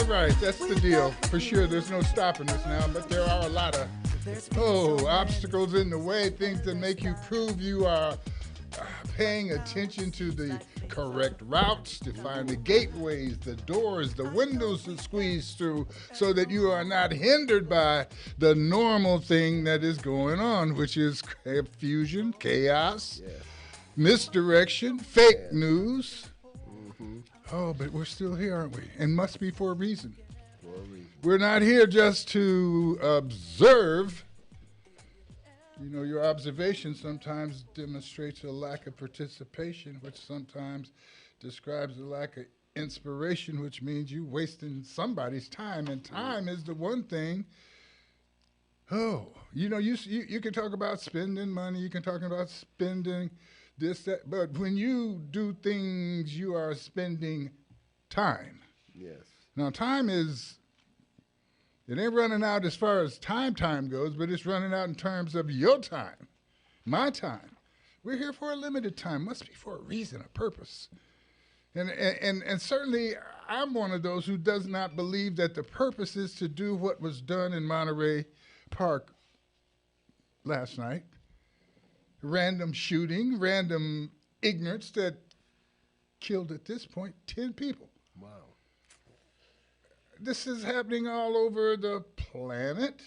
right, that's the deal. For sure, there's no stopping us now, but there are a lot of, obstacles in the way, things that make you prove you are paying attention to the correct routes, to find the gateways, the doors, the windows to squeeze through so that you are not hindered by the normal thing that is going on, which is confusion, chaos, Yes. misdirection, fake Yes. news. Mm-hmm. Oh, but we're still here, aren't we? And must be for a reason. For a reason. We're not here just to observe. You know, your observation sometimes demonstrates a lack of participation, which sometimes describes a lack of inspiration, which means you wasting somebody's time. And time is the one thing. Oh, you can talk about spending money, you can talk about spending this, that, but when you do things, you are spending time. Yes. Now, time is, it ain't running out as far as time goes, but it's running out in terms of your time, my time. We're here for a limited time. Must be for a reason, a purpose. And certainly, I'm one of those who does not believe that the purpose is to do what was done in Monterey Park last night. Random shooting, random ignorance that killed at this point 10 people. Wow. This is happening all over the planet.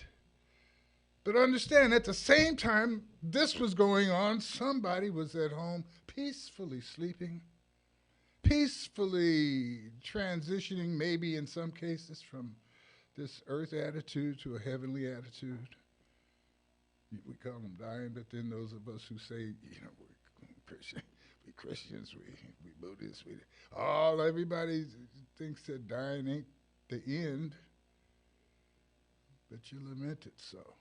But understand, at the same time this was going on, somebody was at home peacefully sleeping, peacefully transitioning, maybe in some cases, from this earth attitude to a heavenly attitude. We call them dying, but then those of us who say, we're Christians, we Buddhists, everybody thinks that dying ain't the end, but you lament it so.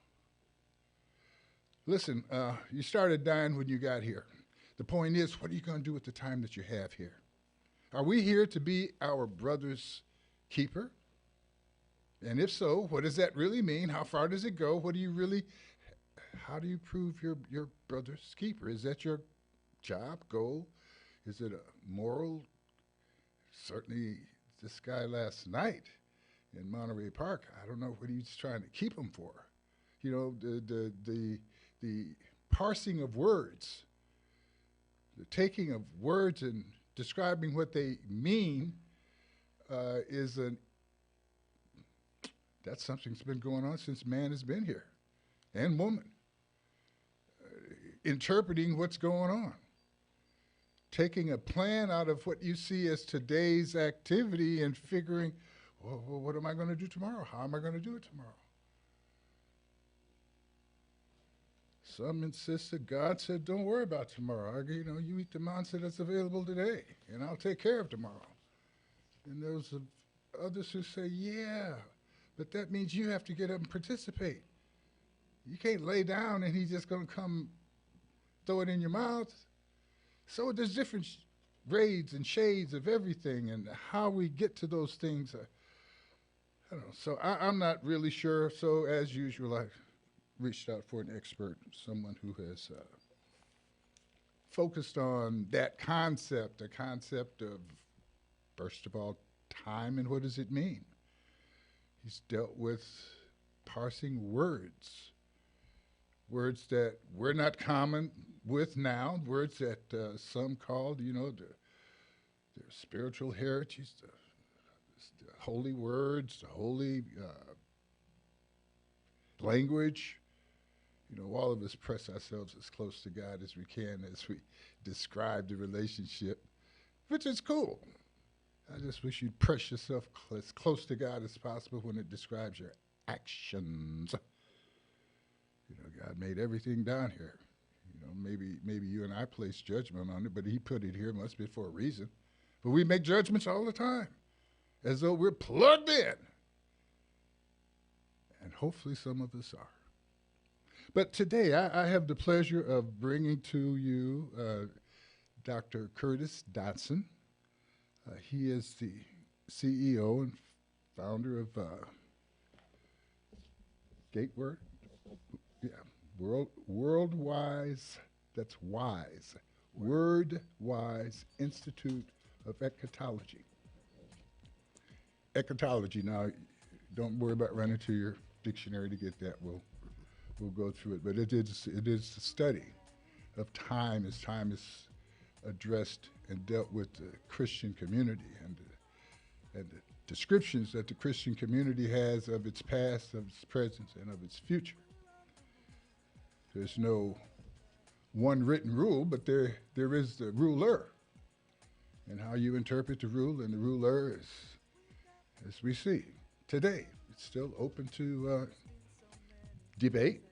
Listen, you started dying when you got here. The point is, what are you going to do with the time that you have here? Are we here to be our brother's keeper? And if so, what does that really mean? How far does it go? How do you prove your brother's keeper? Is that your job, goal? Is it a moral? Certainly, this guy last night in Monterey Park, I don't know what he's trying to keep him for. You know, the parsing of words, the taking of words and describing what they mean that's something that's been going on since man has been here, and woman. Interpreting what's going on. Taking a plan out of what you see as today's activity and figuring, well, what am I going to do tomorrow? How am I going to do it tomorrow? Some insist that God said, don't worry about tomorrow. You eat the mindset that's available today, and I'll take care of tomorrow. And there's others who say, yeah, but that means you have to get up and participate. You can't lay down and he's just going to come throw it in your mouth. So there's different grades and shades of everything, and how we get to those things, I don't know. So I'm not really sure. So as usual, I reached out for an expert, someone who has focused on that concept, the concept of, first of all, time and what does it mean. He's dealt with parsing words that we're not common with now, words that some called, their spiritual heritage, the holy words, the holy language. All of us press ourselves as close to God as we can as we describe the relationship, which is cool. I just wish you'd press yourself as close to God as possible when it describes your actions. God made everything down here. Maybe you and I place judgment on it, but he put it here, must be for a reason. But we make judgments all the time, as though we're plugged in. And hopefully some of us are. But today I have the pleasure of bringing to you Dr. Curtis Dodson. He is the CEO and founder of Gateword. Yeah, Worldwise, that's wise, WordWise Institute of Eschatology. eschatology. Now, don't worry about running to your dictionary to get that. We'll go through it. But it is the study of time as time is addressed and dealt with the Christian community and the descriptions that the Christian community has of its past, of its present, and of its future. There's no one written rule, but there is the ruler. And how you interpret the rule and the ruler is, as we see today, it's still open to debate.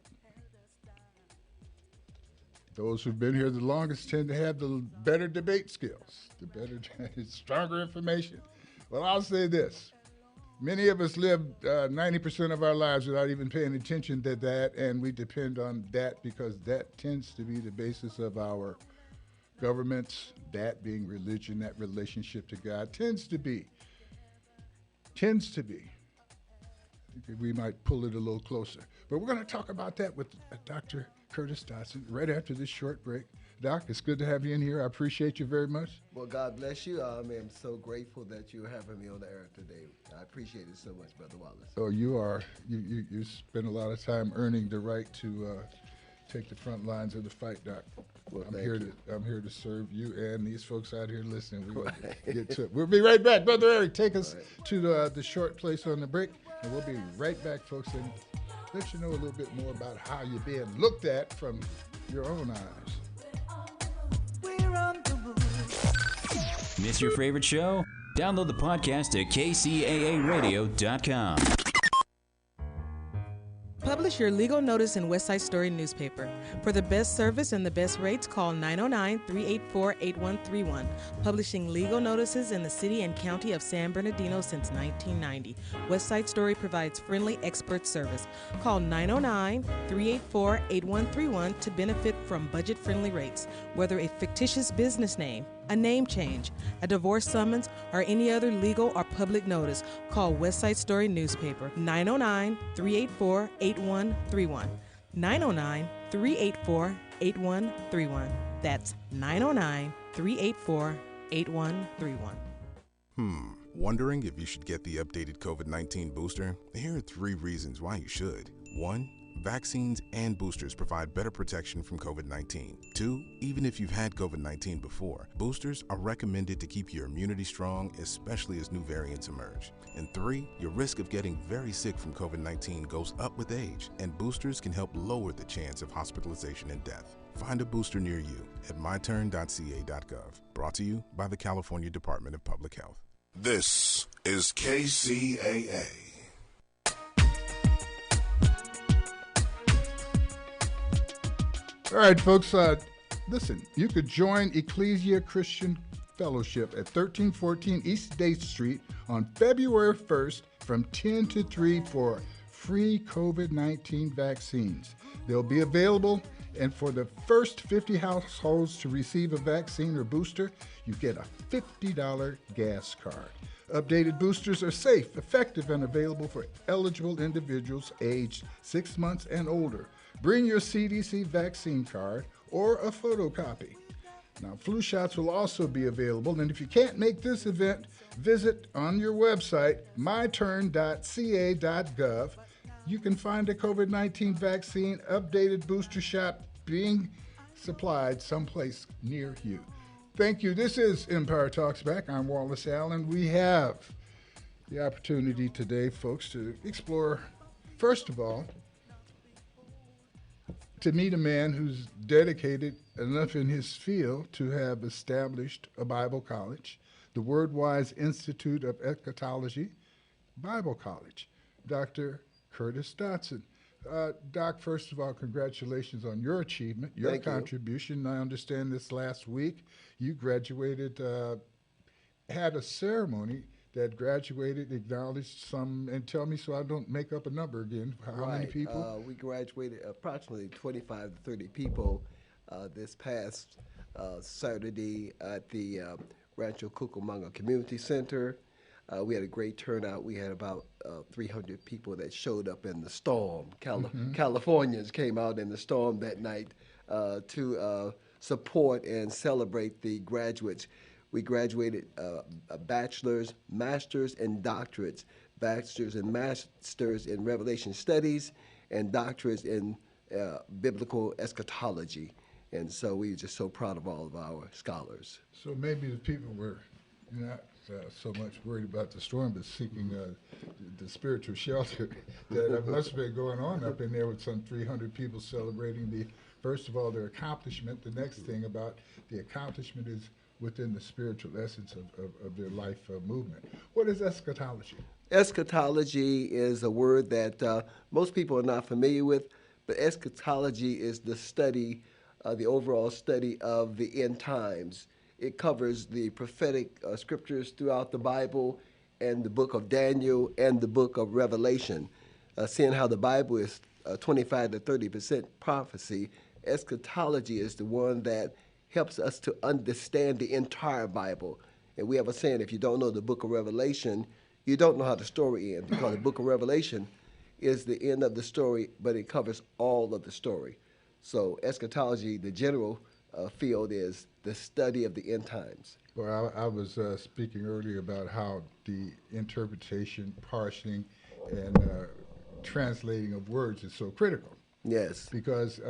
Those who've been here the longest tend to have the better debate skills, the better, stronger information. Well, I'll say this. Many of us live 90% of our lives without even paying attention to that, and we depend on that because that tends to be the basis of our governments, that being religion, that relationship to God, tends to be. I think we might pull it a little closer. But we're going to talk about that with Dr. Curtis Dotson right after this short break. Doc, it's good to have you in here. I appreciate you very much. Well, God bless you. I am so grateful that you're having me on the air today. I appreciate it so much, Brother Wallace. Oh, you are. You spend a lot of time earning the right to take the front lines of the fight, Doc. Well, I'm here you. to serve you and these folks out here listening. We're going to get to it. We'll be right back. Brother Eric, take us to the short place on the break, and we'll be right back, folks, and let you know a little bit more about how you're being looked at from your own eyes. Miss your favorite show? Download the podcast at kcaaradio.com. Publish your legal notice in West Side Story newspaper. For the best service and the best rates, call 909-384-8131. Publishing legal notices in the city and county of San Bernardino since 1990. West Side Story provides friendly expert service. Call 909-384-8131 to benefit from budget-friendly rates. Whether a fictitious business name, a name change, a divorce summons, or any other legal or public notice, call West Side Story newspaper 909-384-8131. 909-384-8131. That's 909-384-8131. Wondering if you should get the updated COVID-19 booster? Here are 3 reasons why you should. 1. Vaccines and boosters provide better protection from COVID-19. 2. Even if you've had COVID-19 before, boosters are recommended to keep your immunity strong, especially as new variants emerge. And 3. Your risk of getting very sick from COVID-19 goes up with age, and boosters can help lower the chance of hospitalization and death. Find a booster near you at myturn.ca.gov. Brought to you by the California Department of Public Health. This is KCAA. All right, folks, listen, you could join Ecclesia Christian Fellowship at 1314 East Day Street on February 1st from 10 to 3 for free COVID-19 vaccines. They'll be available, and for the first 50 households to receive a vaccine or booster, you get a $50 gas card. Updated boosters are safe, effective, and available for eligible individuals aged 6 months and older. Bring your CDC vaccine card or a photocopy. Now, flu shots will also be available, and if you can't make this event, visit on your website, myturn.ca.gov. You can find a COVID-19 vaccine updated booster shot being supplied someplace near you. Thank you. This is Empire Talks Back. I'm Wallace Allen. We have the opportunity today, folks, to explore, first of all, to meet a man who's dedicated enough in his field to have established a Bible college, the WordWise Institute of Eschatology Bible College, Dr. Curtis Dotson. Doc, first of all, congratulations on your achievement, your contribution. I understand this last week you graduated, had a ceremony that graduated, acknowledged some, and tell me so I don't make up a number again. How many people? We graduated approximately 25 to 30 people this past Saturday at the Rancho Cucamonga Community Center. We had a great turnout. We had about 300 people that showed up in the storm. Californians came out in the storm that night to support and celebrate the graduates. We graduated a bachelor's, master's, and doctorates. Bachelor's and master's in Revelation Studies and doctorates in biblical eschatology. And so we're just so proud of all of our scholars. So maybe the people were not so much worried about the storm, but seeking the spiritual shelter that must have been going on up in there with some 300 people celebrating first of all, their accomplishment. The next thing about the accomplishment is within the spiritual essence of their life movement. What is eschatology? Eschatology is a word that most people are not familiar with, but eschatology is the study, the overall study of the end times. It covers the prophetic scriptures throughout the Bible and the book of Daniel and the book of Revelation. Seeing how the Bible is 25 to 30% prophecy, eschatology is the one that helps us to understand the entire Bible. And we have a saying, if you don't know the book of Revelation, you don't know how the story ends, because the book of Revelation is the end of the story, but it covers all of the story. So eschatology, the general field, is the study of the end times. Well, I was speaking earlier about how the interpretation, parsing, and translating of words is so critical. Yes. Because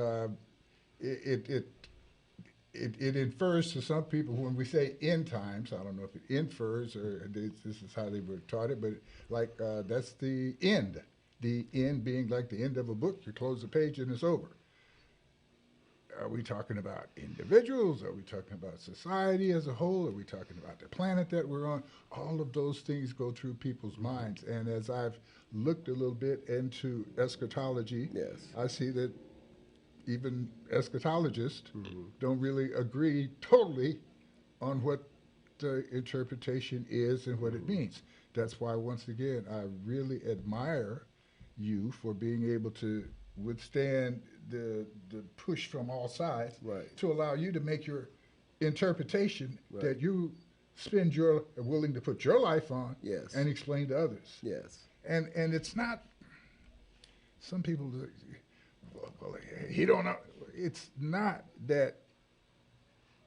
it infers to some people when we say end times. I don't know if it infers or this is how they were taught it, but that's the end. The end being like the end of a book. You close the page and it's over. Are we talking about individuals? Are we talking about society as a whole? Are we talking about the planet that we're on? All of those things go through people's minds. And as I've looked a little bit into eschatology, Yes. I see that even eschatologists don't really agree totally on what the interpretation is and what it means. That's why, once again, I really admire you for being able to withstand the push from all sides, Right. to allow you to make your interpretation Right. that you are willing to put your life on, Yes. and explain to others. Yes. And it's not, some people, well, he don't know. It's not that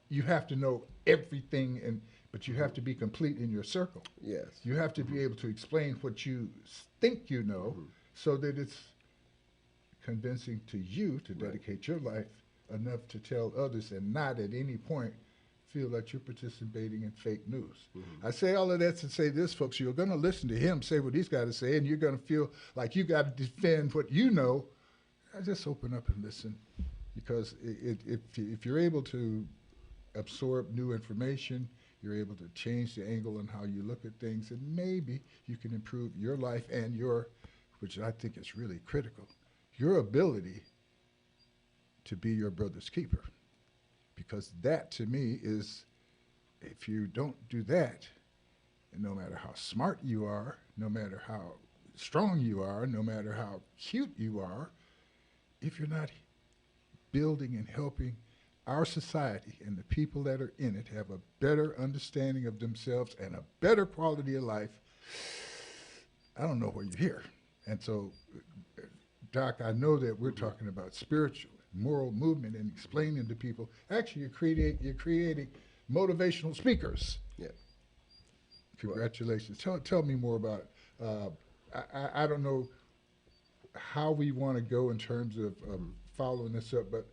you have to know everything, but you have to be complete in your circle. Yes. You have to be able to explain what you think you know, so that it's convincing to you to dedicate your life enough to tell others, and not at any point feel that you're participating in fake news. I say all of that to say this, folks: you're going to listen to him say what he's got to say, and you're going to feel like you got to defend what you know. Just open up and listen, because if you're able to absorb new information, you're able to change the angle on how you look at things, and maybe you can improve your life and which I think is really critical, your ability to be your brother's keeper. Because that, to me, is, if you don't do that, and no matter how smart you are, no matter how strong you are, no matter how cute you are, if you're not building and helping our society and the people that are in it have a better understanding of themselves and a better quality of life, I don't know where you're here. And so, Doc, I know that we're talking about spiritual, moral movement and explaining to people. Actually, you're creating motivational speakers. Yeah. Congratulations. Tell me more about I don't know how we want to go in terms of following this up, but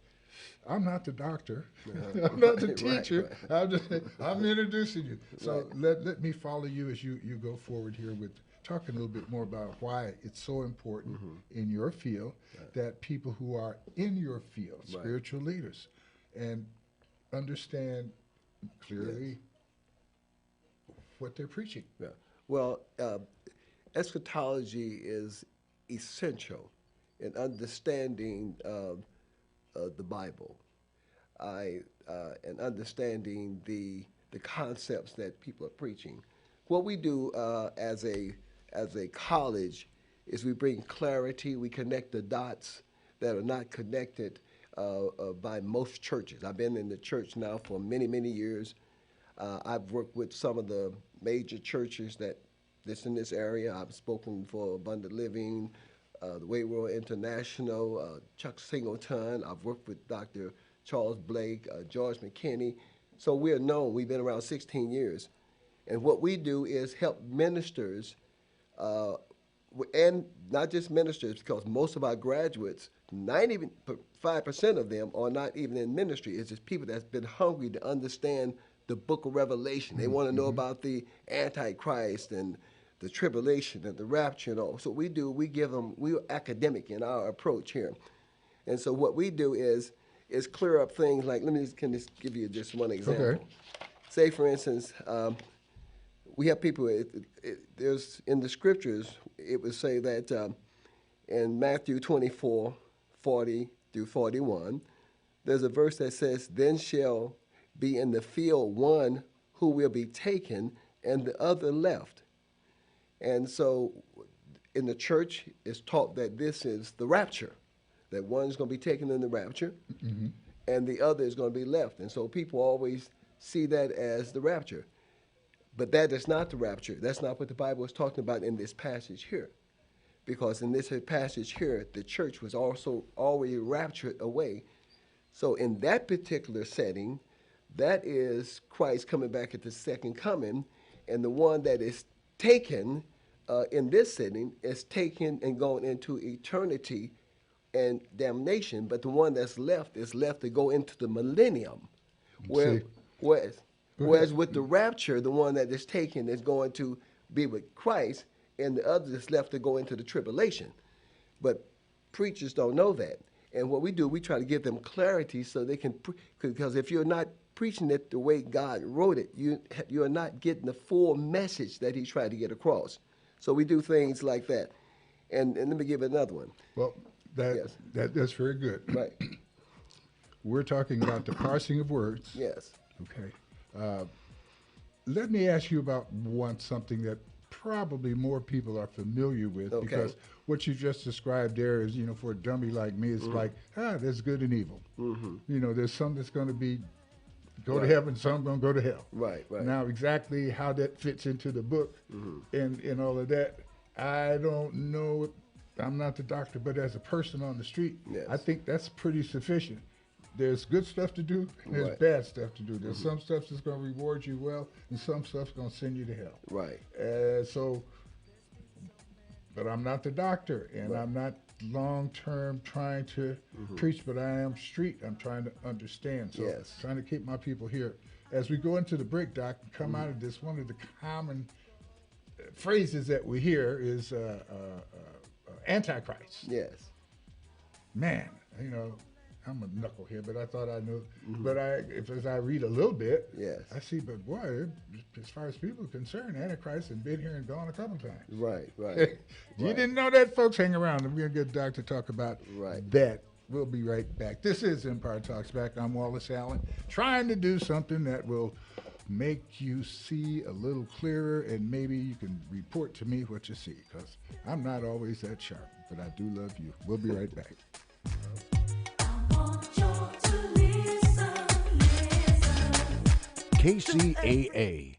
I'm not the doctor. I'm not the teacher. Right. I'm introducing you. So let me follow you as you go forward here with talking a little bit more about why it's so important in your field that people who are in your field, spiritual leaders, and understand clearly what they're preaching. Yeah. Well, eschatology is essential in understanding the Bible, and understanding the concepts that people are preaching. What we do as a college is we bring clarity. We connect the dots that are not connected by most churches. I've been in the church now for many, many years. I've worked with some of the major churches that's in this area. I've spoken for Abundant Living, the Way World International, Chuck Singleton. I've worked with Dr. Charles Blake, George McKinney. So we're known. We've been around 16 years. And what we do is help ministers, and not just ministers, because most of our graduates, 95% of them are not even in ministry. It's just people that's been hungry to understand the book of Revelation. They want to know about the Antichrist and the tribulation and the rapture and all. So we do, we're academic in our approach here. And so what we do is clear up things like, can just give you just one example. Okay. Say, for instance, we have people, there's in the scriptures, it would say that in Matthew 24, 40 through 41, there's a verse that says, then shall be in the field one who will be taken and the other left. And so in the church, it's taught that this is the rapture, that one's going to be taken in the rapture and the other is going to be left. And so people always see that as the rapture. But that is not the rapture. That's not what the Bible is talking about in this passage here. Because in this passage here, the church was also already raptured away. So in that particular setting, that is Christ coming back at the second coming, and the one that is taken in this setting is taken and going into eternity and damnation, but the one that's left is left to go into the millennium. Whereas with the rapture, the one that is taken is going to be with Christ, and the other is left to go into the tribulation. But preachers don't know that. And what we do, we try to give them clarity so they can, because if you're not preaching it the way God wrote it, you're not getting the full message that he tried to get across. So we do things like that. And let me give another one. Well, that's very good. Right. We're talking about the parsing of words. Yes. Okay. Let me ask you about something that probably more people are familiar with, Okay. because what you just described there is, for a dummy like me, it's like, there's good and evil. There's some that's going to go to heaven, some going to go to hell. Right. Now, exactly how that fits into the book and all of that, I don't know. I'm not the doctor, but as a person on the street, Yes. I think that's pretty sufficient. There's good stuff to do, and there's Right. bad stuff to do. There's some stuff that's going to reward you well, and some stuff's going to send you to hell. Right. But I'm not the doctor, and I'm not long-term trying to preach, but I am street. I'm trying to understand. So Yes. trying to keep my people here. As we go into the break, Doc, and come out of this, one of the common phrases that we hear is Antichrist. Yes. Man, I'm a knucklehead, but I thought I knew. But as I read a little bit, Yes. I see, but boy, as far as people are concerned, Antichrist has been here and gone a couple times. Right. You didn't know that, folks? Hang around, and we'll get Doc to talk about that. We'll be right back. This is Empire Talks Back. I'm Wallace Allen, trying to do something that will make you see a little clearer, and maybe you can report to me what you see, because I'm not always that sharp, but I do love you. We'll be right back. KCAA.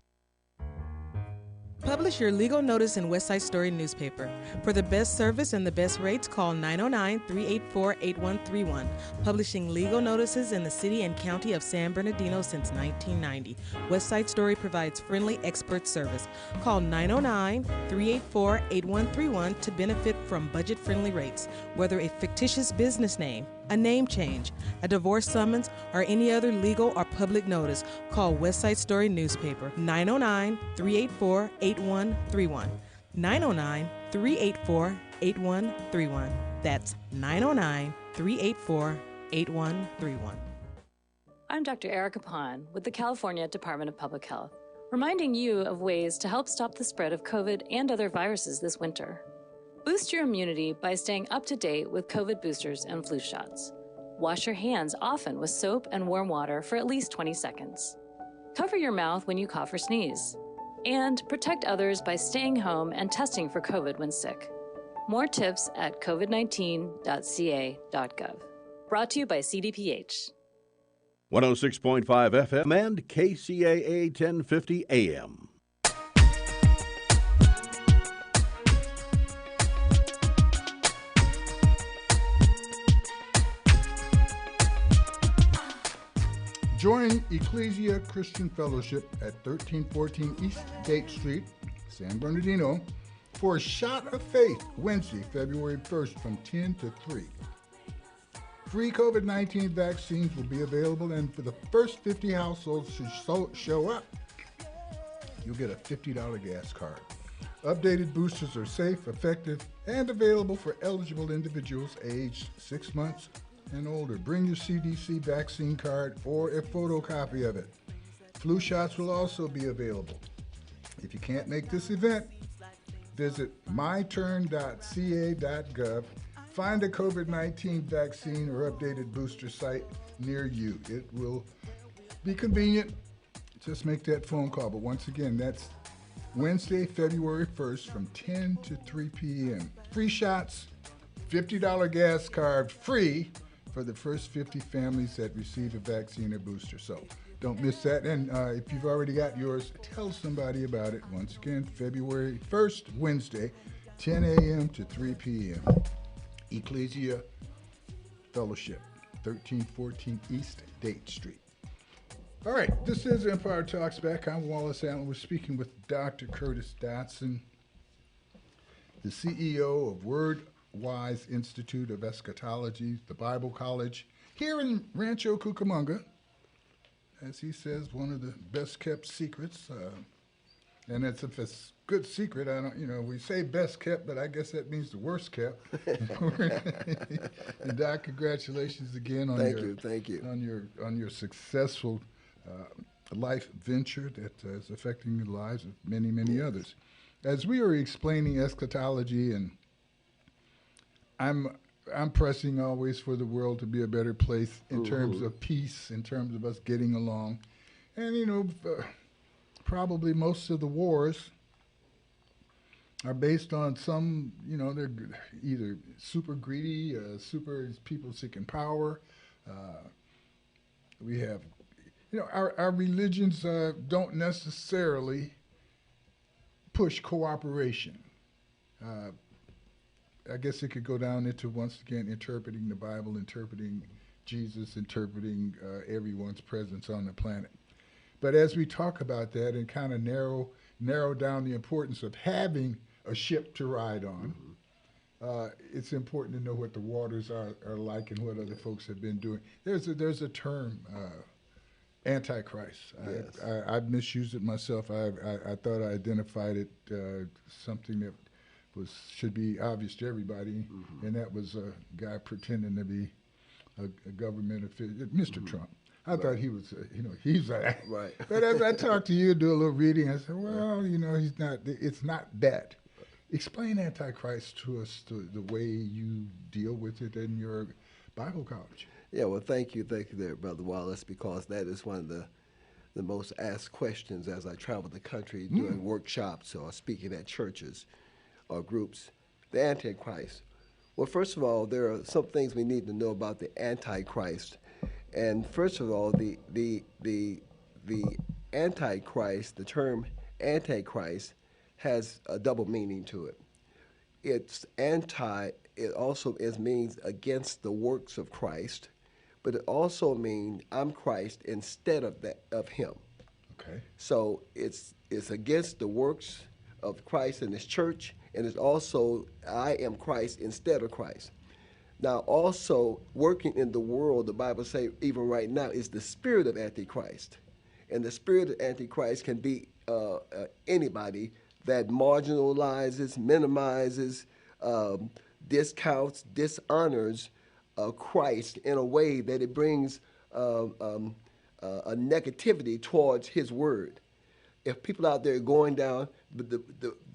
Publish your legal notice in West Side Story newspaper. For the best service and the best rates, call 909-384-8131. Publishing legal notices in the city and county of San Bernardino since 1990. West Side Story provides friendly expert service. Call 909-384-8131 to benefit from budget-friendly rates. Whether a fictitious business name, a name change, a divorce summons, or any other legal or public notice, call West Side Story newspaper 909-384-8131. 909-384-8131. That's 909-384-8131. I'm Dr. Erica Pond with the California Department of Public Health, reminding you of ways to help stop the spread of COVID and other viruses this winter. Boost your immunity by staying up to date with COVID boosters and flu shots. Wash your hands often with soap and warm water for at least 20 seconds. Cover your mouth when you cough or sneeze. And protect others by staying home and testing for COVID when sick. More tips at covid19.ca.gov. Brought to you by CDPH. 106.5 FM and KCAA 1050 AM. Join Ecclesia Christian Fellowship at 1314 East Date Street, San Bernardino, for a Shot of Faith Wednesday, February 1st from 10 to 3. Free COVID-19 vaccines will be available, and for the first 50 households to show up, you'll get a $50 gas card. Updated boosters are safe, effective, and available for eligible individuals aged 6 months and older. Bring your CDC vaccine card or a photocopy of it. Flu shots will also be available. If you can't make this event, visit myturn.ca.gov. Find a COVID-19 vaccine or updated booster site near you. It will be convenient. Just make that phone call. But once again, that's Wednesday, February 1st from 10 to 3 p.m. Free shots, $50 gas card free for the first 50 families that receive a vaccine or booster. So don't miss that. And if you've already got yours, tell somebody about it. Once again, February 1st, Wednesday, 10 a.m. to 3 p.m. Ecclesia Fellowship, 1314 East Date Street. All right, this is Empire Talks Back. I'm Wallace Allen. We're speaking with Dr. Curtis Dotson, the CEO of Word-Wise Institute of Eschatology, the Bible College, here in Rancho Cucamonga. As he says, one of the best kept secrets. And if it's a good secret, we say best kept, but I guess that means the worst kept. And Doc, congratulations again on Thank you. on your successful life venture that is affecting the lives of many, many others. As we are explaining eschatology, and I'm pressing always for the world to be a better place in terms of peace, in terms of us getting along. And, probably most of the wars are based on some, they're either super greedy, super people seeking power. We have, our religions don't necessarily push cooperation. I guess it could go down into, once again, interpreting the Bible, interpreting Jesus, interpreting everyone's presence on the planet. But as we talk about that and kind of narrow down the importance of having a ship to ride on, it's important to know what the waters are like and what other folks have been doing. There's a term, Antichrist. Yes. I've misused it myself. I thought I identified it, something that should be obvious to everybody, and that was a guy pretending to be a government official, Mr. Trump. I thought he was, he's right. But as I talked to you, do a little reading, I said, well, he's not. It's not that. Explain Antichrist to us, the way you deal with it in your Bible college. Yeah, well, thank you there, Brother Wallace, because that is one of the most asked questions as I travel the country doing workshops or speaking at churches or groups. The Antichrist. Well, first of all, there are some things we need to know about the Antichrist. And first of all, the Antichrist, the term Antichrist, has a double meaning to it. It's anti, it also means against the works of Christ, but it also means I'm Christ instead of him. Okay. So it's against the works of Christ and his church, and it's also I am Christ instead of Christ. Now, also working in the world, the Bible says even right now, is the spirit of Antichrist. And the spirit of Antichrist can be anybody that marginalizes, minimizes, discounts, dishonors Christ in a way that it brings a negativity towards his word. If people out there going down, the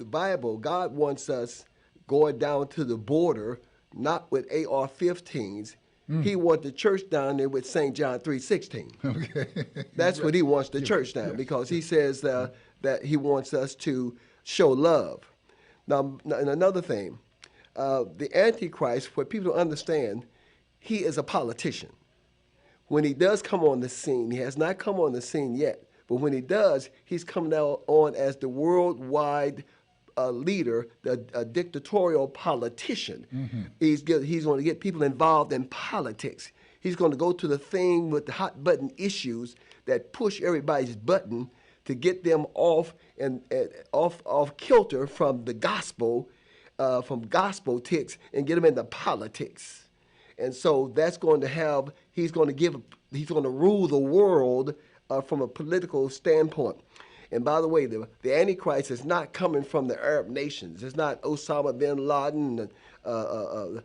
Bible, God wants us going down to the border, not with AR-15s. He wants the church down there with St. John 3:16. Okay. That's what he wants the church down, because he says that he wants us to show love. Now, and another thing, the Antichrist, what people don't understand, he is a politician. When he does come on the scene, he has not come on the scene yet, but when he does, he's coming out on as the worldwide leader, a dictatorial politician. He's going to get people involved in politics. He's going to go to the thing with the hot button issues that push everybody's button to get them off and off kilter from the gospel, from gospel ticks, and get them into politics. And so that's going to have, he's going to rule the world from a political standpoint. And by the way, the Antichrist is not coming from the Arab nations. It's not Osama bin Laden, Saddam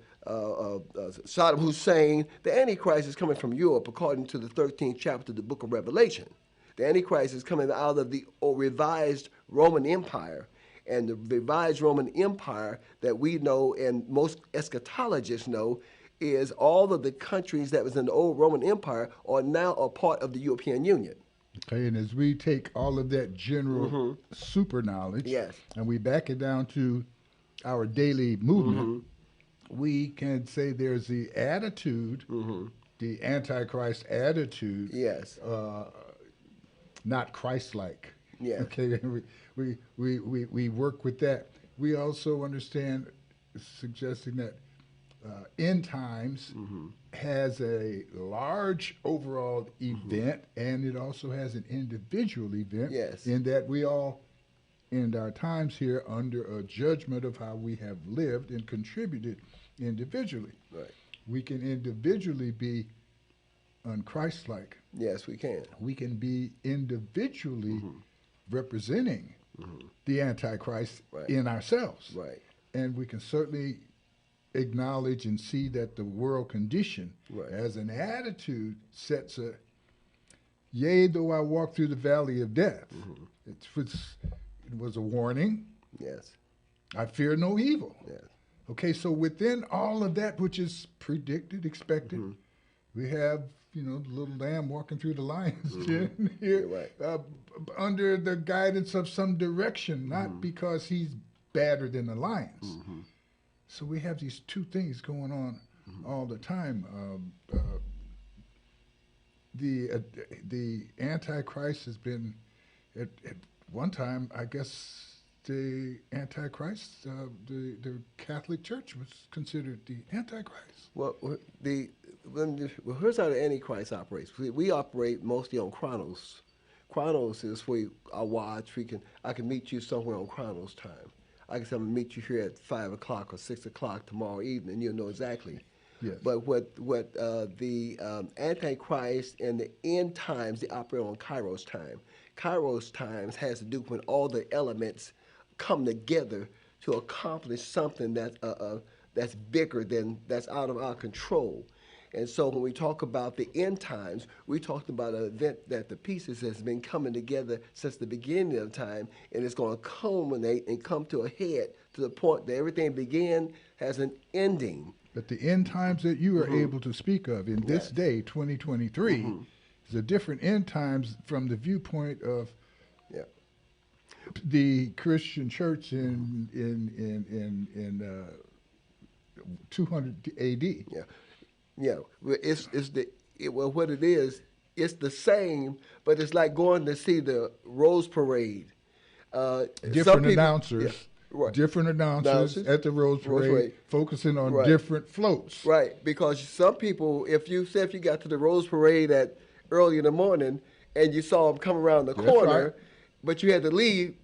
Hussein. The Antichrist is coming from Europe, according to the 13th chapter of the book of Revelation. The Antichrist is coming out of the revised Roman Empire. And the revised Roman Empire that we know and most eschatologists know is all of the countries that was in the old Roman Empire are now a part of the European Union. Okay, and as we take all of that general super knowledge, Yes. and we back it down to our daily movement, we can say there's the attitude, the Antichrist attitude, Yes. Not Christ-like. Yeah. Okay, we work with that. We also understand, suggesting that end times has a large overall event, and it also has an individual event. Yes. In that we all end our times here under a judgment of how we have lived and contributed individually. Right. We can individually be unchristlike. Yes, we can. We can be individually representing the Antichrist in ourselves. Right. And we can certainly acknowledge and see that the world condition as an attitude sets a, yea, though I walk through the valley of death. It was a warning. Yes. I fear no evil. Yes. Okay, so within all of that which is predicted, expected, we have, the little lamb walking through the lion's den here, Right. Under the guidance of some direction, not because he's badder than the lions. So we have these two things going on all the time. The Antichrist has been, at one time, I guess, the Antichrist, the Catholic Church was considered the Antichrist. Well, here's how the Antichrist operates. We operate mostly on Chronos. Chronos is where I watch. I can meet you somewhere on Chronos time. I can say I'm gonna meet you here at 5 o'clock or 6 o'clock tomorrow evening. You'll know exactly. Yes. But what the Antichrist and the end times, they operate on Kairos time. Kairos times has to do when all the elements come together to accomplish something that's bigger that's out of our control. And so when we talk about the end times, we talked about an event that the pieces has been coming together since the beginning of time, and it's going to culminate and come to a head to the point that everything began has an ending. But the end times that you are able to speak of in this day, 2023, is a different end times from the viewpoint of the Christian church in 200 A.D. Yeah. Yeah, what it is, it's the same, but it's like going to see the Rose Parade. Different announcers. Yeah, right. Different announcers at the Rose Parade, focusing on different floats. Right, because some people, if you got to the Rose Parade at early in the morning and you saw them come around the corner, but you had to leave,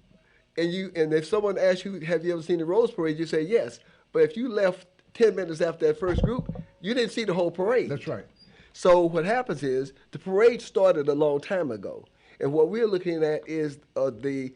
and if someone asked you, have you ever seen the Rose Parade, you say yes. But if you left 10 minutes after that first group, you didn't see the whole parade. That's right. So what happens is the parade started a long time ago, and what we're looking at is the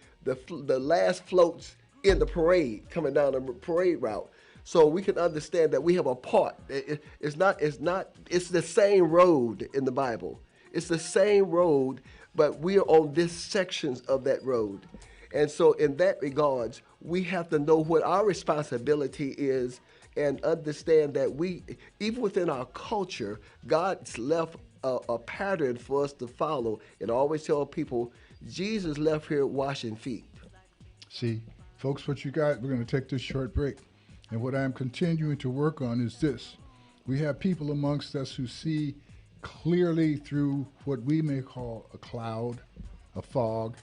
last floats in the parade coming down the parade route. So we can understand that we have a part. It's the same road in the Bible. It's the same road, but we are on this sections of that road. And so in that regards, we have to know what our responsibility is and understand that we, even within our culture, God's left a pattern for us to follow. And I always tell people, Jesus left here washing feet. See, folks, what you got, we're going to take this short break. And what I'm continuing to work on is this. We have people amongst us who see clearly through what we may call a cloud, a fog,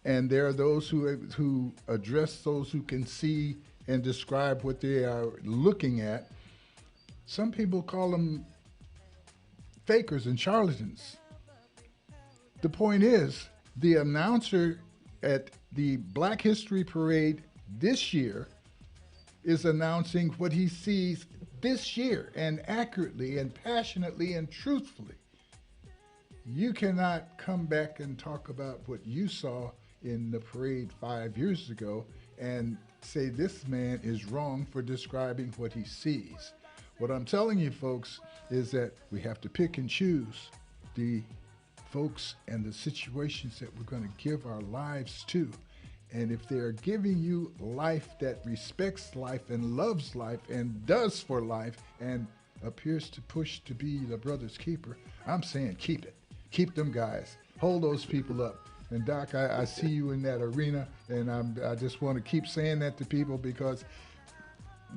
and there are those who address those who can see and describe what they are looking at. Some people call them fakers and charlatans. The point is, the announcer at the Black History Parade this year is announcing what he sees this year, and accurately and passionately and truthfully. You cannot come back and talk about what you saw in the parade 5 years ago and say this man is wrong for describing what he sees. What I'm telling you, folks, is that we have to pick and choose the folks and the situations that we're going to give our lives to. And if they're giving you life that respects life and loves life and does for life and appears to push to be the brother's keeper, I'm saying keep it. Keep them guys. Hold those people up. And Doc, I see you in that arena, and I just want to keep saying that to people because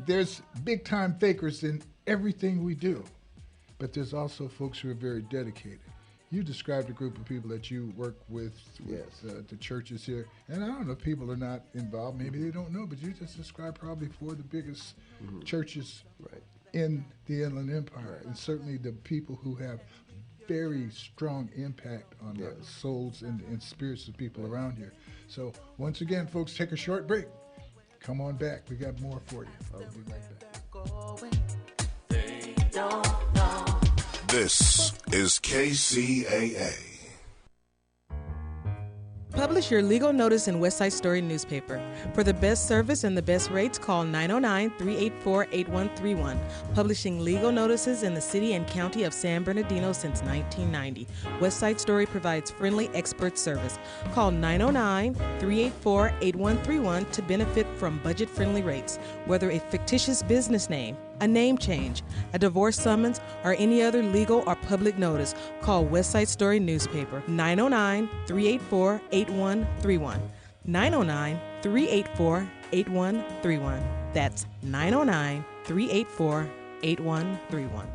there's big-time fakers in everything we do, but there's also folks who are very dedicated. You described a group of people that you work with the churches here, and I don't know if people are not involved. Maybe they don't know, but you just described probably 4 of the biggest churches in the Inland Empire, and certainly the people who have very strong impact on the souls and spirits of people around here. So once again, folks, take a short break. Come on back. We got more for you. I'll be right back. This is KCAA. Publish your legal notice in West Side Story newspaper. For the best service and the best rates, call 909-384-8131. Publishing legal notices in the city and county of San Bernardino since 1990. West Side Story provides friendly expert service. Call 909-384-8131 to benefit from budget-friendly rates. Whether a fictitious business name, a name change, a divorce summons, or any other legal or public notice, call West Side Story newspaper 909-384-8131. 909-384-8131. That's 909-384-8131.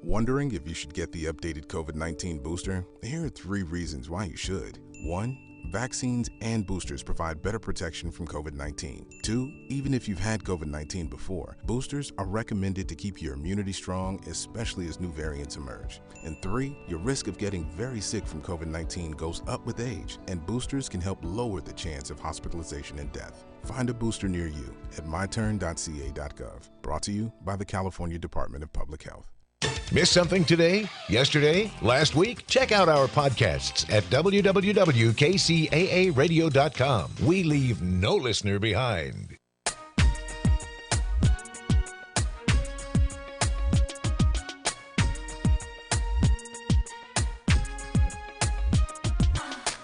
Wondering if you should get the updated COVID-19 booster? Here are 3 reasons why you should. 1, vaccines and boosters provide better protection from COVID-19. 2, even if you've had COVID-19 before, boosters are recommended to keep your immunity strong, especially as new variants emerge. And 3, your risk of getting very sick from COVID-19 goes up with age, and boosters can help lower the chance of hospitalization and death. Find a booster near you at myturn.ca.gov. Brought to you by the California Department of Public Health. Miss something today, yesterday, last week? Check out our podcasts at www.kcaaradio.com. We leave no listener behind.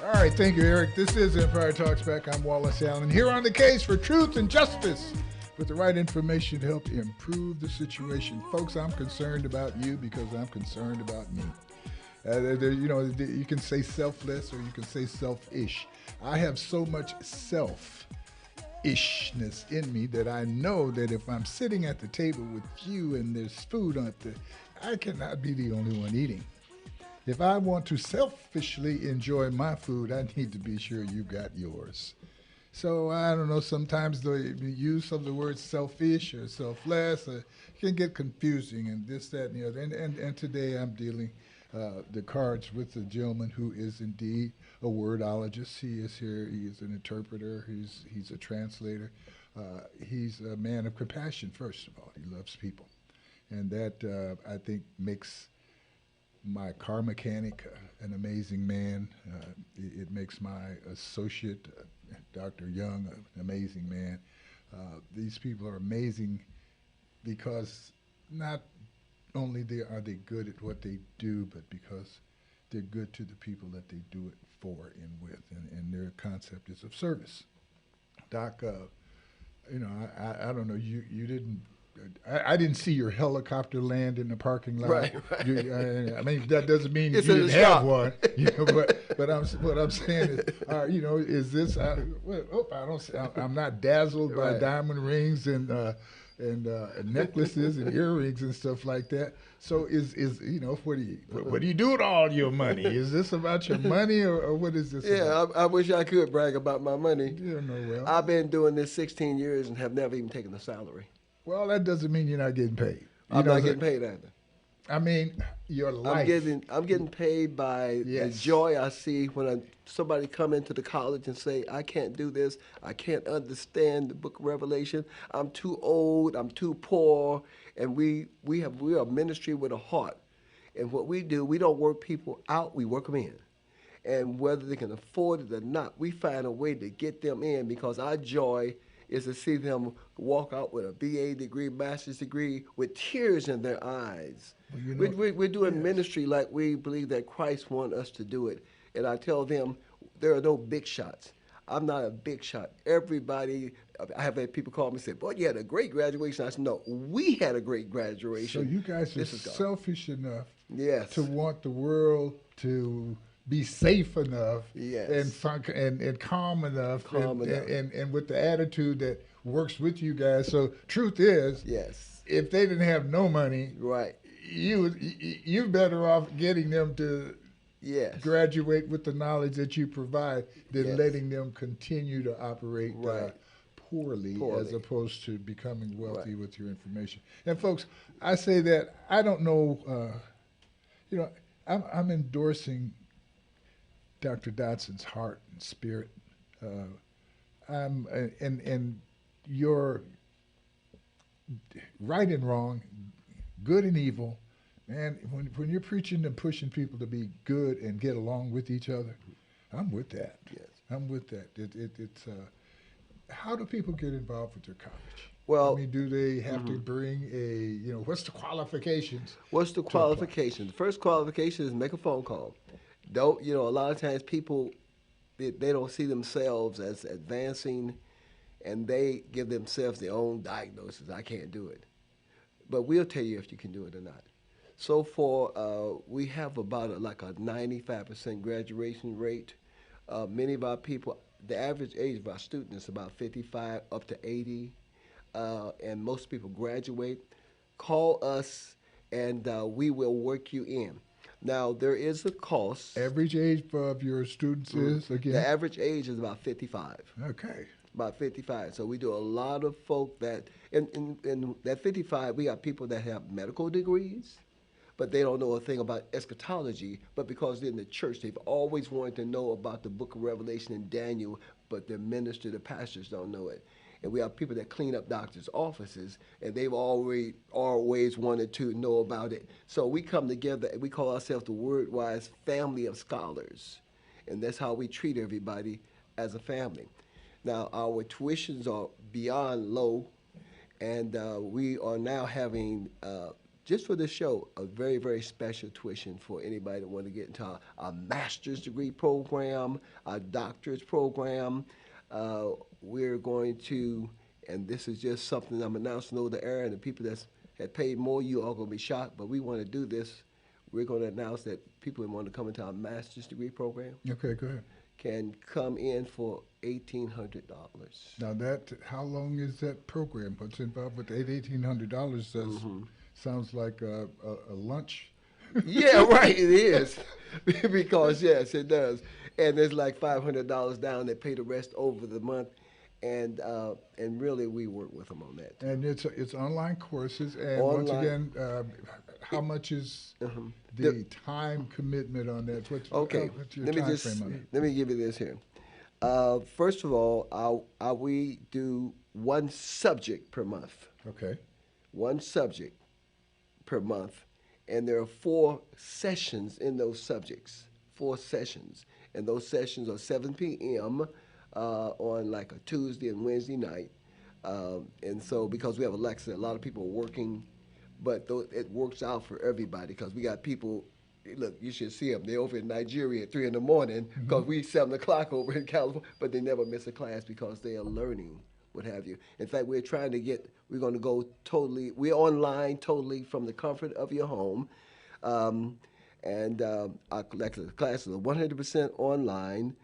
All right, thank you, Eric. This is Empire Talks Back. I'm Wallace Allen, here on the case for truth and justice, with the right information to help improve the situation. Folks, I'm concerned about you because I'm concerned about me. You can say selfless or you can say selfish. I have so much selfishness in me that I know that if I'm sitting at the table with you and there's food on it, I cannot be the only one eating. If I want to selfishly enjoy my food, I need to be sure you got yours. So I don't know, sometimes the use of the word selfish or selfless can get confusing and this, that, and the other. And today I'm dealing the cards with a gentleman who is indeed a wordologist. He is here, he is an interpreter, he's a translator. He's a man of compassion, first of all. He loves people. And that, I think, makes my car mechanic an amazing man. It makes my associate, Dr. Young, an amazing man. These people are amazing because not only are they good at what they do, but because they're good to the people that they do it for and with, and their concept is of service. Doc, I don't know, you didn't, I didn't see your helicopter land in the parking lot. Right. I mean, that doesn't mean It's you in the didn't have shop. one. But what I'm saying is, is this? I'm not dazzled by Right. diamond rings and necklaces and earrings and stuff like that. So what do you do with all your money? Is this about your money or what is this? Yeah, about? I wish I could brag about my money. You know well. I've been doing this 16 years and have never even taken a salary. Well, that doesn't mean you're not getting paid. I'm not getting paid either. I mean, your life. I'm getting paid by the joy I see when somebody come into the college and say, I can't do this, I can't understand the book of Revelation, I'm too old, I'm too poor, and we are a ministry with a heart. And what we do, we don't work people out, we work them in. And whether they can afford it or not, we find a way to get them in, because our joy is to see them walk out with a BA degree, master's degree, with tears in their eyes. Well, you know, We're doing ministry like we believe that Christ wants us to do it. And I tell them, there are no big shots. I'm not a big shot. Everybody, I have had people call me and say, boy, you had a great graduation. I said, no, we had a great graduation. So you guys are selfish enough yes. to want the world to be safe enough yes. and calm enough, and with the attitude that works with you guys. So truth is, yes. if they didn't have no money, right, you're better off getting them to yes. graduate with the knowledge that you provide than yes. letting them continue to operate right. poorly as opposed to becoming wealthy right. with your information. And folks, I say that I don't know, I'm endorsing Dr. Dotson's heart and spirit. And your right and wrong, good and evil, man, when you're preaching and pushing people to be good and get along with each other, I'm with that. Yes. I'm with that. It's how do people get involved with their college? Well, I mean, do they have to bring what's the qualifications? What's the qualifications? The first qualification is make a phone call. A lot of times people, they don't see themselves as advancing, and they give themselves their own diagnosis. I can't do it. But we'll tell you if you can do it or not. So we have about a 95% graduation rate. Many of our people, the average age of our students is about 55 up to 80, and most people graduate. Call us, and we will work you in. Now, there is a cost. Average age of your students is, again? The average age is about 55. Okay. About 55. So we do a lot of folk that, in that 55, we got people that have medical degrees, but they don't know a thing about eschatology. But because they're in the church, they've always wanted to know about the book of Revelation and Daniel, but their minister, the pastors don't know it. And we have people that clean up doctors' offices, and they've always wanted to know about it. So we come together, and we call ourselves the Word-Wise Family of Scholars. And that's how we treat everybody as a family. Now, our tuitions are beyond low, and we are now having, just for this show, a very, very special tuition for anybody that want to get into our master's degree program, our doctorate program. We're going to, and this is just something I'm announcing over the air, and the people that had paid more, you are going to be shocked, but we want to do this. We're going to announce that people who want to come into our master's degree program okay, go ahead. Can come in for $1,800. Now how long is that program? What's involved with $1,800? Sounds like a lunch. Yeah, right, it is. Because, yes, it does. And there's like $500 down. They pay the rest over the month. And really, we work with them on that. And it's online courses. And once again, how much is the time commitment on that? What's your time frame on it? Let me give you this here. First of all, we do one subject per month. Okay. One subject per month. And there are 4 sessions in those subjects. 4 sessions. And those sessions are 7 p.m. On like a Tuesday and Wednesday night. And so because we have Alexa, a lot of people are working, but it works out for everybody because we got people, look, you should see them. They're over in Nigeria at 3 in the morning because we 7 o'clock over in California, but they never miss a class because they are learning, what have you. In fact, we're going to go totally, we're online totally from the comfort of your home. And our classes are 100% online,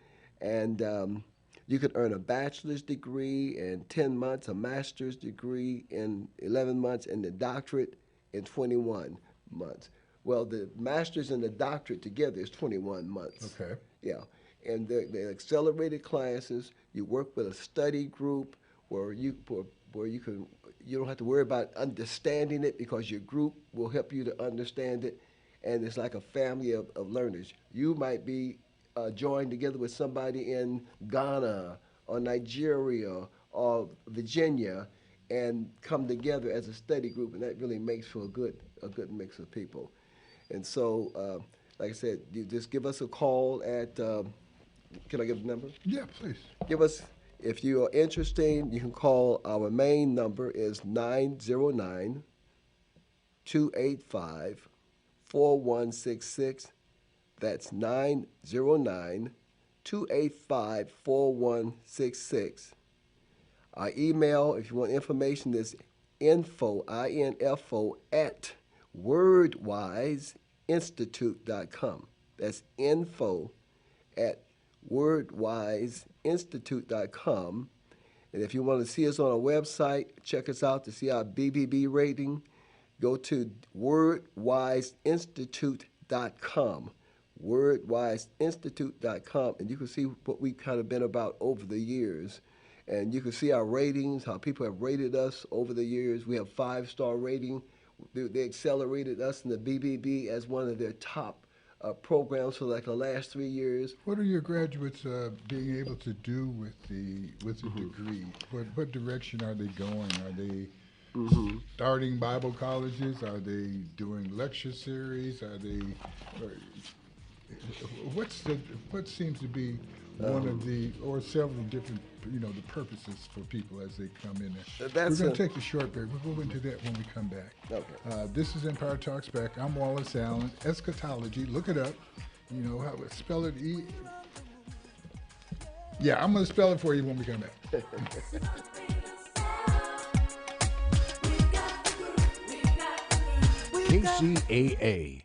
and you could earn a bachelor's degree in 10 months, a master's degree in 11 months, and the doctorate in 21 months. Well, the master's and the doctorate together is 21 months. Okay. Yeah. And the accelerated classes, you work with a study group. where you don't have to worry about understanding it because your group will help you to understand it, and it's like a family of learners. You might be joined together with somebody in Ghana or Nigeria or Virginia, and come together as a study group, and that really makes for a good mix of people. And so, like I said, you just give us a call at. Can I give the number? Yeah, please. Give us, if you are interested, you can call. Our main number is 909-285-4166. That's 909-285-4166. Our email, if you want information, is info, I-N-F-O, at wordwiseinstitute.com. That's info at wordwiseinstitute.com. And if you want to see us on our website, check us out to see our BBB rating, go to wordwiseinstitute.com. wordwiseinstitute.com, and you can see what we've kind of been about over the years. And you can see our ratings, how people have rated us over the years. We have 5-star rating. They accelerated us in the BBB as one of their top programs for like the last 3 years. What are your graduates being able to do with the degree? What direction are they going? Are they starting Bible colleges? Are they doing lecture series? Are they? What seems to be one of the, or several different, the purposes for people as they come in there? We're going to take a short break. We'll go into that when we come back. Okay. This is Empire Talks Back. I'm Wallace Allen. Eschatology. Look it up. How to spell it. Yeah, I'm going to spell it for you when we come back. KCAA.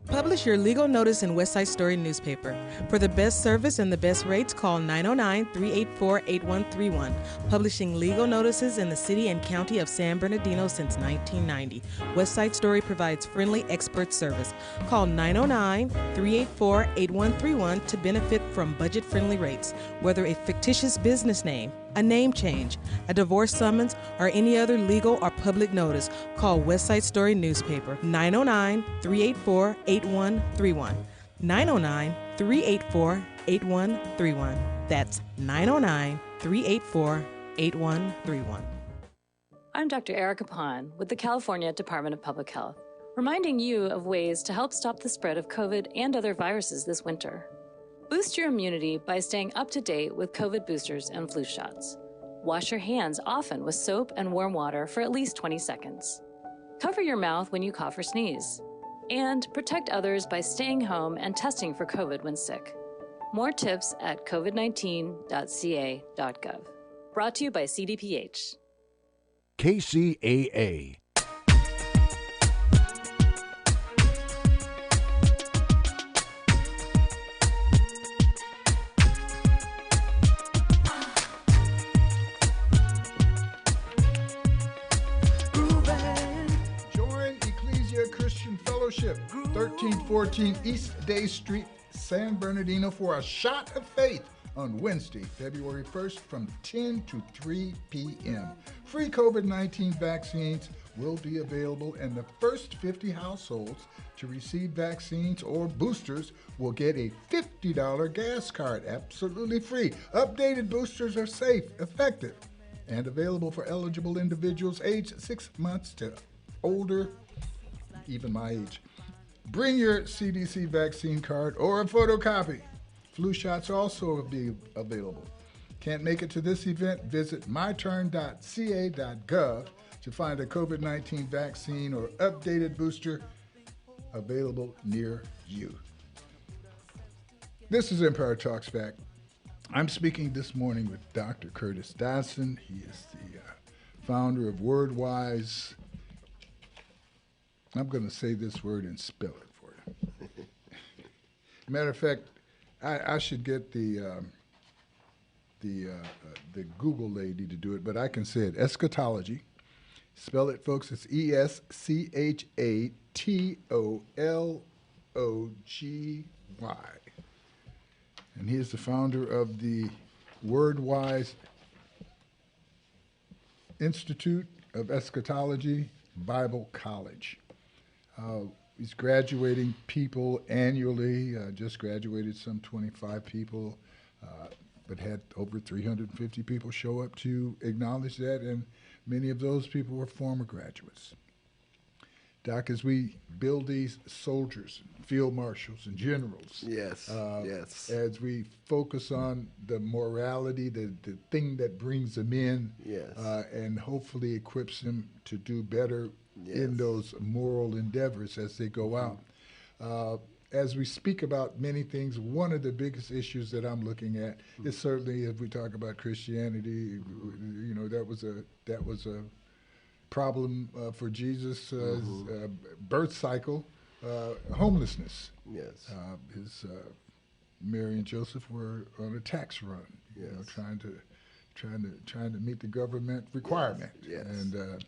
Publish your legal notice in West Side Story newspaper. For the best service and the best rates, call 909-384-8131. Publishing legal notices in the city and county of San Bernardino since 1990. West Side Story provides friendly expert service. Call 909-384-8131 to benefit from budget-friendly rates. Whether a fictitious business name, a name change, a divorce summons, or any other legal or public notice, call West Side Story newspaper 909-384-8131. 909-384-8131. That's 909-384-8131. I'm Dr. Erica Pond with the California Department of Public Health, reminding you of ways to help stop the spread of COVID and other viruses this winter. Boost your immunity by staying up to date with COVID boosters and flu shots. Wash your hands often with soap and warm water for at least 20 seconds. Cover your mouth when you cough or sneeze. And protect others by staying home and testing for COVID when sick. More tips at covid19.ca.gov. Brought to you by CDPH. KCAA. Join Ecclesia Christian Fellowship, 1314 East Day Street, San Bernardino, for a shot of faith on Wednesday, February 1st from 10 to 3 p.m. Free COVID-19 vaccines will be available, and the first 50 households to receive vaccines or boosters will get a $50 gas card, absolutely free. Updated boosters are safe, effective, and available for eligible individuals aged 6 months to older, even my age. Bring your CDC vaccine card or a photocopy. Flu shots also will be available. Can't make it to this event? Visit myturn.ca.gov to find a COVID-19 vaccine or updated booster available near you. This is Empire Talks Back. I'm speaking this morning with Dr. Curtis Dodson. He is the founder of WordWise. I'm going to say this word and spell it for you. Matter of fact, I should get the Google lady to do it, but I can say it. Eschatology. Spell it, folks. It's ESCHATOLOGY. and he is the founder of the WordWise Institute of Eschatology Bible College. He's graduating people annually, just graduated some 25 people, but had over 350 people show up to acknowledge that, and many of those people were former graduates. Doc, as we build these soldiers, field marshals, and generals, Yes. as we focus on the morality, the thing that brings them in, Yes. and hopefully equips them to do better Yes. in those moral endeavors as they go out. As we speak about many things, one of the biggest issues that I'm looking at is certainly, if we talk about Christianity, you know, that was a problem for Jesus' birth cycle, homelessness. Yes. His Mary and Joseph were on a tax run, you know, trying to meet the government requirement. Yes. And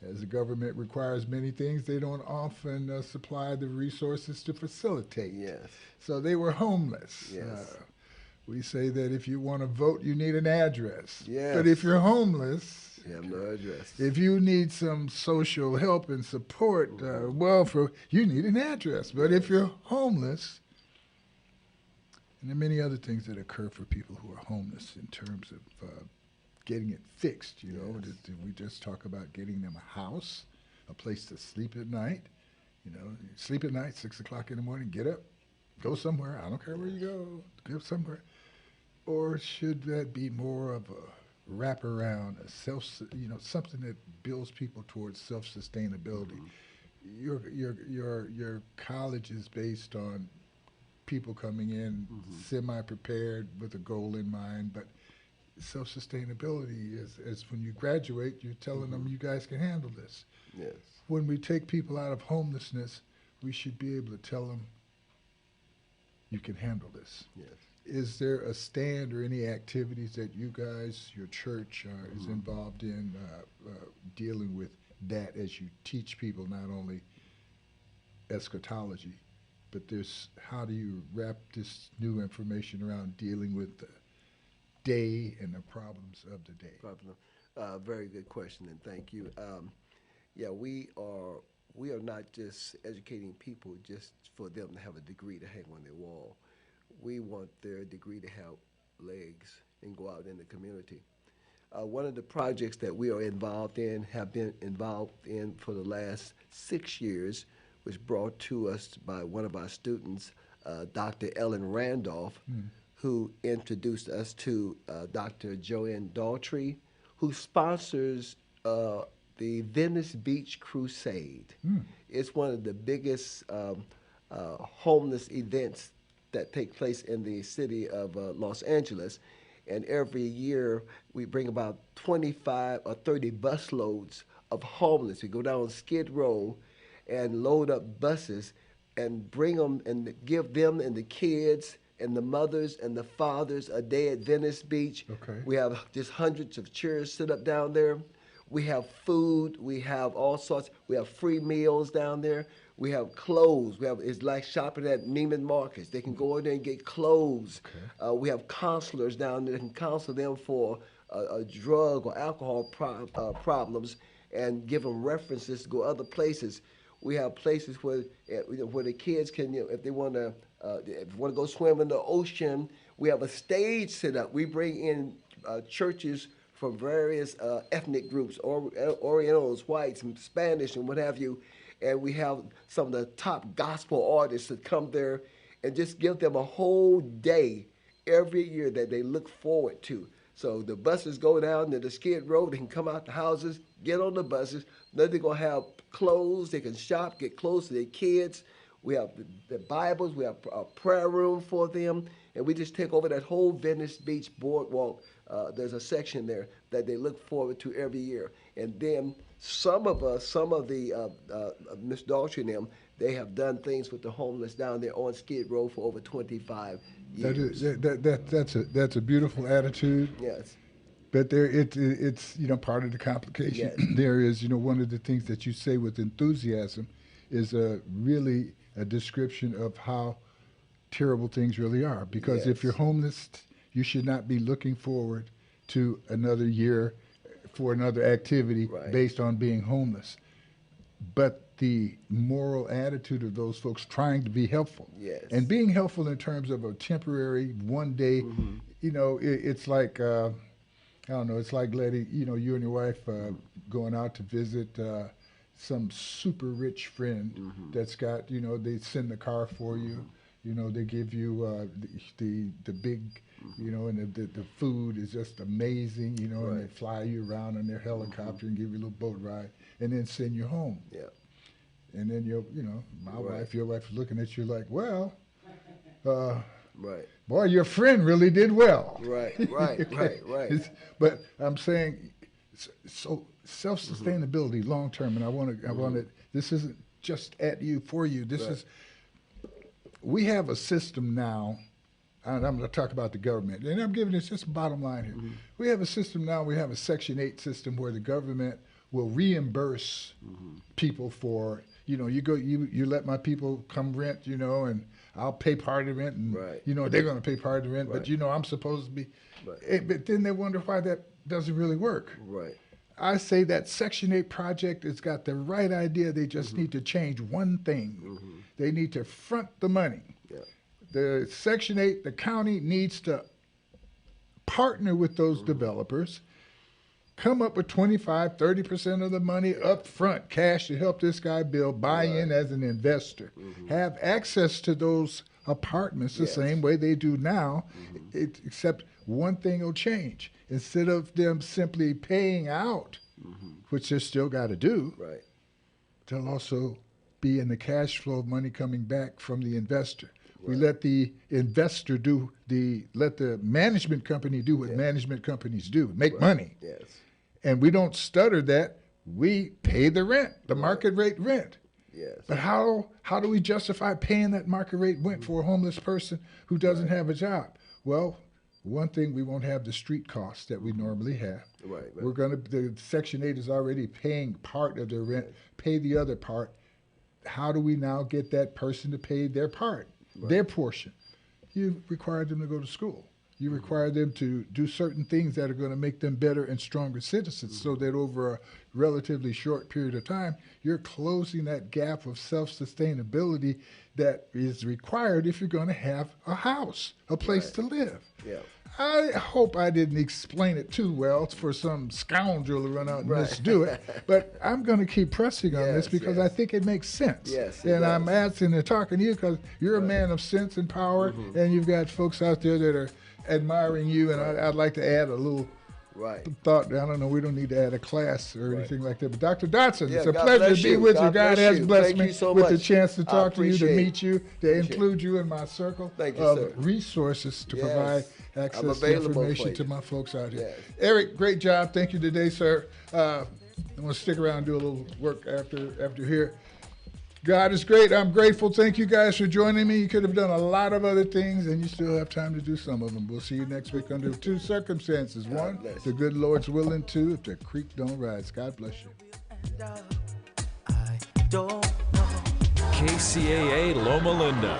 as the government requires many things, they don't often supply the resources to facilitate. Yes. So they were homeless. Yes. We say that if you want to vote, you need an address. Yes. But if you're homeless, You have no address. if you need some social help and support, welfare, you need an address. But if you're homeless, and there are many other things that occur for people who are homeless in terms of getting it fixed, you know. Did we just talk about getting them a house, a place to sleep at night? You know, sleep at night, 6 o'clock in the morning, get up, go somewhere. I don't care where you go somewhere. Or should that be more of a wraparound, something that builds people towards self-sustainability? Your college is based on people coming in semi-prepared with a goal in mind, but self-sustainability is when you graduate, you're telling them you guys can handle this. Yes. When we take people out of homelessness, we should be able to tell them you can handle this. Yes. Is there a stand or any activities that you guys, your church, is involved in dealing with that as you teach people not only eschatology, but how do you wrap this new information around dealing with the day and the problems of the day? Very good question, and thank you. We are not just educating people just for them to have a degree to hang on their wall. We want their degree to have legs and go out in the community. One of the projects that we are have been involved in for the last 6 years, was brought to us by one of our students, Dr. Ellen Randolph, who introduced us to Dr. Joanne Daughtry, who sponsors the Venice Beach Crusade. It's one of the biggest homeless events that take place in the city of Los Angeles. And every year we bring about 25 or 30 bus loads of homeless. We go down Skid Row and load up buses and bring them and give them and the kids and the mothers and the fathers a day at Venice Beach. Okay. We have just hundreds of chairs set up down there. We have food. We have all sorts. We have free meals down there. We have clothes. It's like shopping at Neiman Marcus. They can go in there and get clothes. Okay. We have counselors down there that can counsel them for drug or alcohol problems and give them references to go other places. We have places where the kids can, if they want to go swim in the ocean, we have a stage set up. We bring in churches from various ethnic groups, Orientals, whites, and Spanish, and what have you. And we have some of the top gospel artists that come there and just give them a whole day every year that they look forward to. So the buses go down to the Skid Row. They can come out the houses, get on the buses. Then they're going to have clothes. They can shop, get clothes to their kids. We have the Bibles. We have a prayer room for them. And we just take over that whole Venice Beach boardwalk. There's a section there that they look forward to every year. And then some of the Miss Daughtry and them, they have done things with the homeless down there on Skid Row for over 25 years. That's a beautiful attitude. Yes. But it's part of the complication. Yes. There is one of the things that you say with enthusiasm is really a description of how terrible things really are. Because if you're homeless, you should not be looking forward to another year for another activity based on being homeless. But the moral attitude of those folks trying to be helpful. Yes. And being helpful in terms of a temporary, one day, you know, it's like, I don't know, it's like letting, you know, you and your wife going out to visit some super rich friend that's got, you know, they send the car for you, you know, they give you the big, you know, and the food is just amazing, you know, and they fly you around on their helicopter and give you a little boat ride and then send you home. Yeah. And then your wife is looking at you like, well, boy, your friend really did well. Right. But I'm saying, so self-sustainability long term, and I want to. This isn't just at you for you. This is. We have a system now, and I'm going to talk about the government, and I'm giving this just bottom line here. We have a system now. We have a Section 8 system where the government will reimburse people for. You know, you let my people come rent, you know, and I'll pay part of the rent, and you know they're going to pay part of the rent, but you know I'm supposed to be. But then they wonder why that doesn't really work. I say that Section 8 project has got the right idea. They just need to change one thing. They need to front the money. The Section 8, the county needs to partner with those developers. Come up with 25, 30% of the money up front, cash to help this guy build, buy in as an investor. Have access to those apartments the same way they do now, except one thing will change. Instead of them simply paying out, which they still got to do, they'll also be in the cash flow of money coming back from the investor. We let the investor let the management company do what management companies do, make money. And we don't stutter that. We pay the rent, the market rate rent. But how do we justify paying that market rate rent for a homeless person who doesn't have a job? Well, one thing, we won't have the street costs that we normally have. We're the Section 8 is already paying part of their rent, pay the other part. How do we now get that person to pay their part, their portion? You require them to go to school. You require them to do certain things that are going to make them better and stronger citizens, so that over a relatively short period of time, you're closing that gap of self-sustainability that is required if you're going to have a house, a place to live. I hope I didn't explain it too well for some scoundrel to run out and misdo it, but I'm going to keep pressing on this because I think it makes sense. And I'm asking and talking to you because you're a man of sense and power, and you've got folks out there that are admiring you, and I'd like to add a little thought. I don't know, we don't need to add a class or anything like that. But Dr. Dotson, it's a pleasure to be with you. God has blessed me with the chance to talk to you, to meet you, to include you in my circle of resources to provide access to information to my folks out here. Eric, great job. Thank you today, sir. I'm going to stick around and do a little work after here. God is great. I'm grateful. Thank you guys for joining me. You could have done a lot of other things, and you still have time to do some of them. We'll see you next week under two circumstances. One, the good Lord's willing. Two, if the creek don't rise. God bless you. KCAA Loma Linda.